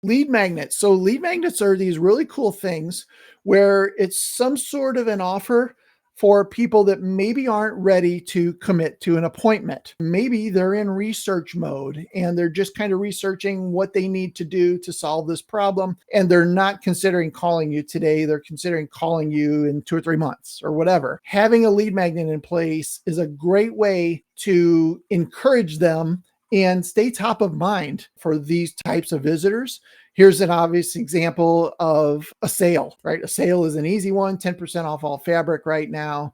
Lead magnets. So lead magnets are these really cool things where it's some sort of an offer for people that maybe aren't ready to commit to an appointment. Maybe they're in research mode and they're just kind of researching what they need to do to solve this problem. And they're not considering calling you today. They're considering calling you in 2 or 3 months or whatever. Having a lead magnet in place is a great way to encourage them and stay top of mind for these types of visitors. Here's an obvious example of a sale, right? A sale is an easy one, 10% off all fabric right now.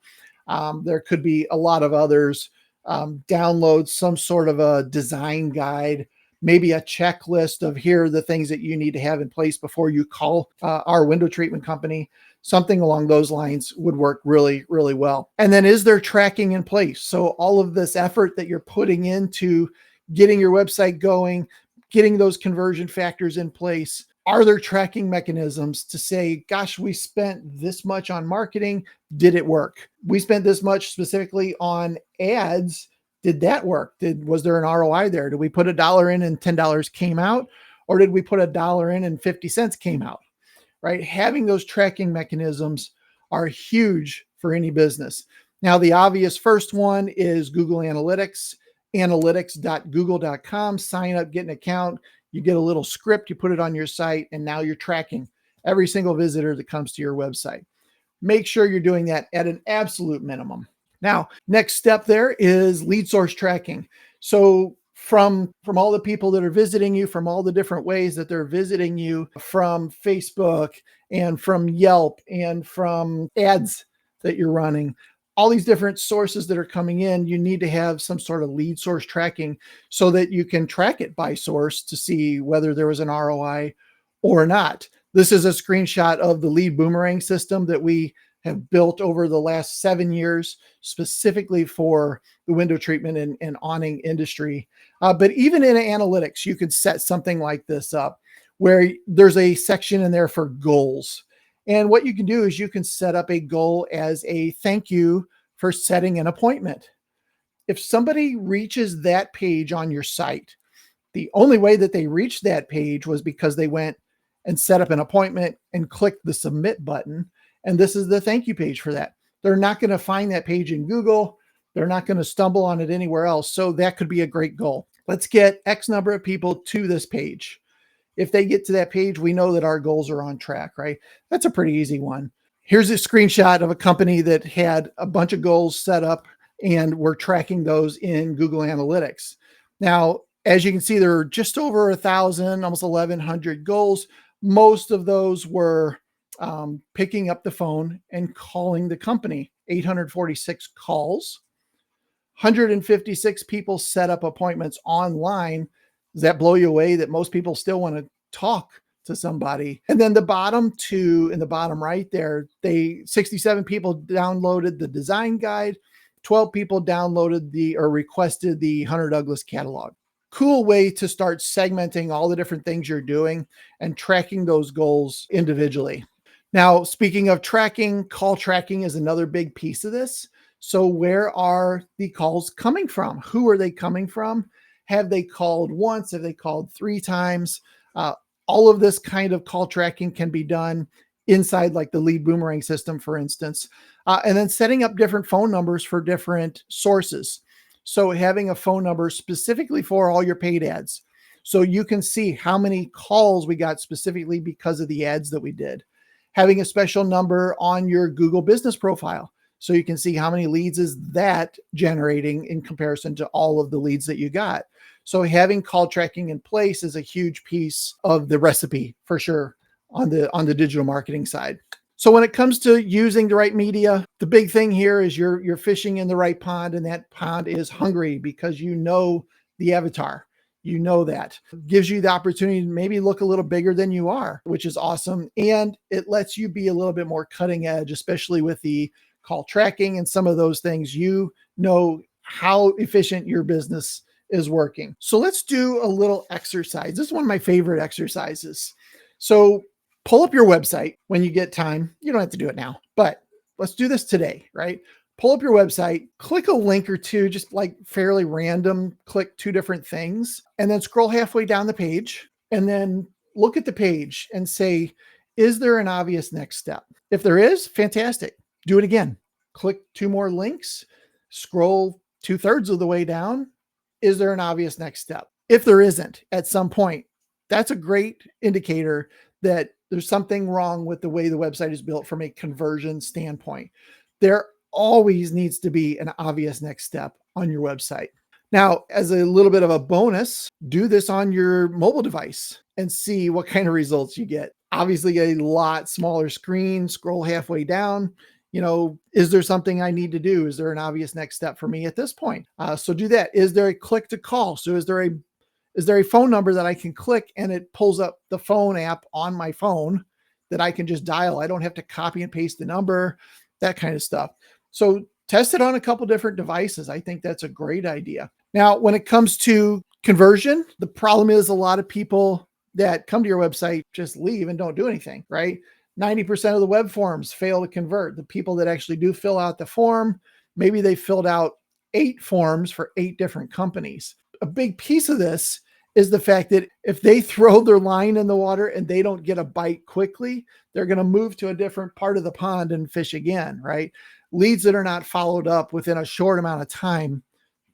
There could be a lot of others. Download some sort of a design guide, maybe a checklist of here are the things that you need to have in place before you call our window treatment company. Something along those lines would work really, really well. And then is there tracking in place? So all of this effort that you're putting into getting your website going, getting those conversion factors in place, are there tracking mechanisms to say, gosh, we spent this much on marketing, did it work? We spent this much specifically on ads, did that work? Was there an ROI there? Did we put $1 in and $10 came out? Or did we put $1 in and 50 cents came out? Right? Having those tracking mechanisms are huge for any business. Now, the obvious first one is Google Analytics, analytics.google.com. Sign up, get an account. You get a little script, you put it on your site, and now you're tracking every single visitor that comes to your website. Make sure you're doing that at an absolute minimum. Now, next step there is lead source tracking. So from all the people that are visiting you, from all the different ways that they're visiting you, from Facebook and from Yelp and from ads that you're running, all these different sources that are coming in, you need to have some sort of lead source tracking so that you can track it by source to see whether there was an ROI or not. This is a screenshot of the lead boomerang system that we have built over the last 7 years, specifically for the window treatment and awning industry. But even in analytics, you could set something like this up where there's a section in there for goals. And what you can do is you can set up a goal as a thank you for setting an appointment. If somebody reaches that page on your site, the only way that they reached that page was because they went and set up an appointment and clicked the submit button. And this is the thank you page for that. They're not going to find that page in Google. They're not going to stumble on it anywhere else. So that could be a great goal. Let's get X number of people to this page. If they get to that page, we know that our goals are on track, right? That's a pretty easy one. Here's a screenshot of a company that had a bunch of goals set up and we're tracking those in Google Analytics. Now, as you can see, there are just over 1,000, almost 1,100 goals. Most of those were picking up the phone and calling the company. 846 calls, 156 people set up appointments online. Does that blow you away that most people still want to talk to somebody? And then the bottom two in the bottom right there, 67 people downloaded the design guide, 12 people downloaded or requested the Hunter Douglas catalog. Cool way to start segmenting all the different things you're doing and tracking those goals individually. Now, speaking of tracking, call tracking is another big piece of this. So where are the calls coming from? Who are they coming from? Have they called once? Have they called 3 times? All of this kind of call tracking can be done inside like the lead boomerang system, for instance, and then setting up different phone numbers for different sources. So having a phone number specifically for all your paid ads. So you can see how many calls we got specifically because of the ads that we did. Having a special number on your Google business profile. So you can see how many leads is that generating in comparison to all of the leads that you got. So having call tracking in place is a huge piece of the recipe for sure on the digital marketing side. So when it comes to using the right media, the big thing here is you're fishing in the right pond, and that pond is hungry because you know the avatar. You know that. It gives you the opportunity to maybe look a little bigger than you are, which is awesome. And it lets you be a little bit more cutting edge, especially with the call tracking and some of those things. You know how efficient your business is working. So let's do a little exercise. This is one of my favorite exercises. So pull up your website when you get time. You don't have to do it now, but let's do this today, right? Pull up your website, click a link or two, just like fairly random, click 2 different things, and then scroll halfway down the page and then look at the page and say, is there an obvious next step? If there is, fantastic. Do it again. Click 2 more links, scroll 2/3 of the way down. Is there an obvious next step? If there isn't at some point, that's a great indicator that there's something wrong with the way the website is built from a conversion standpoint. There always needs to be an obvious next step on your website. Now, as a little bit of a bonus, do this on your mobile device and see what kind of results you get. Obviously, a lot smaller screen, scroll halfway down. Is there something I need to do? Is there an obvious next step for me at this point? So do that. Is there a click to call? So is there a phone number that I can click and it pulls up the phone app on my phone that I can just dial? I don't have to copy and paste the number, that kind of stuff. So test it on a couple different devices. I think that's a great idea. Now, when it comes to conversion, the problem is a lot of people that come to your website just leave and don't do anything, right? 90% of the web forms fail to convert. The people that actually do fill out the form, maybe they filled out 8 forms for 8 different companies. A big piece of this is the fact that if they throw their line in the water and they don't get a bite quickly, they're going to move to a different part of the pond and fish again, right? Leads that are not followed up within a short amount of time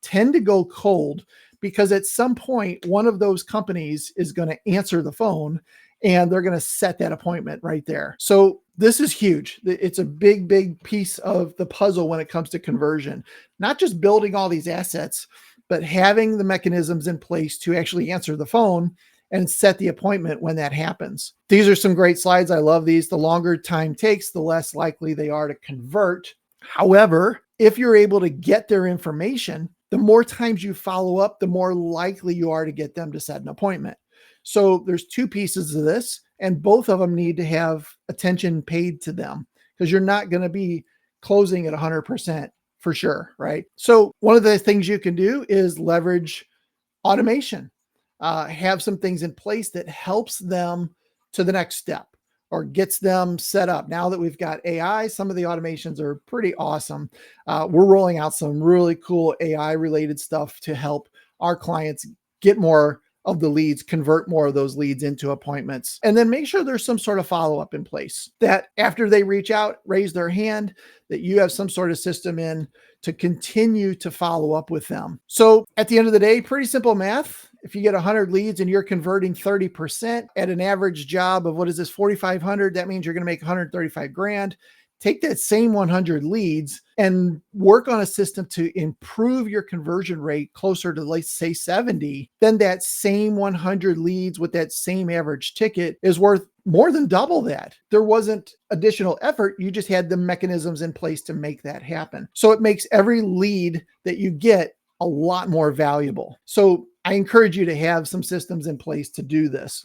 tend to go cold because at some point, one of those companies is going to answer the phone and they're going to set that appointment right there. So this is huge. It's a big, big piece of the puzzle when it comes to conversion, not just building all these assets, but having the mechanisms in place to actually answer the phone and set the appointment when that happens. These are some great slides. I love these. The longer time takes, the less likely they are to convert. However, if you're able to get their information, the more times you follow up, the more likely you are to get them to set an appointment. So there's 2 pieces of this, and both of them need to have attention paid to them because you're not going to be closing at 100% for sure, right? So one of the things you can do is leverage automation. Have some things in place that helps them to the next step or gets them set up. Now that we've got AI, some of the automations are pretty awesome. We're rolling out some really cool AI related stuff to help our clients get more of the leads, convert more of those leads into appointments, and then make sure there's some sort of follow-up in place that after they reach out, raise their hand, that you have some sort of system in to continue to follow up with them. So at the end of the day, pretty simple math. If you get 100 leads and you're converting 30% at an average job of, what is this, 4,500, that means you're going to make 135 grand. Take that same 100 leads and work on a system to improve your conversion rate closer to, let's say, 70. Then that same 100 leads with that same average ticket is worth more than double that. There wasn't additional effort. You just had the mechanisms in place to make that happen. So it makes every lead that you get a lot more valuable. So I encourage you to have some systems in place to do this.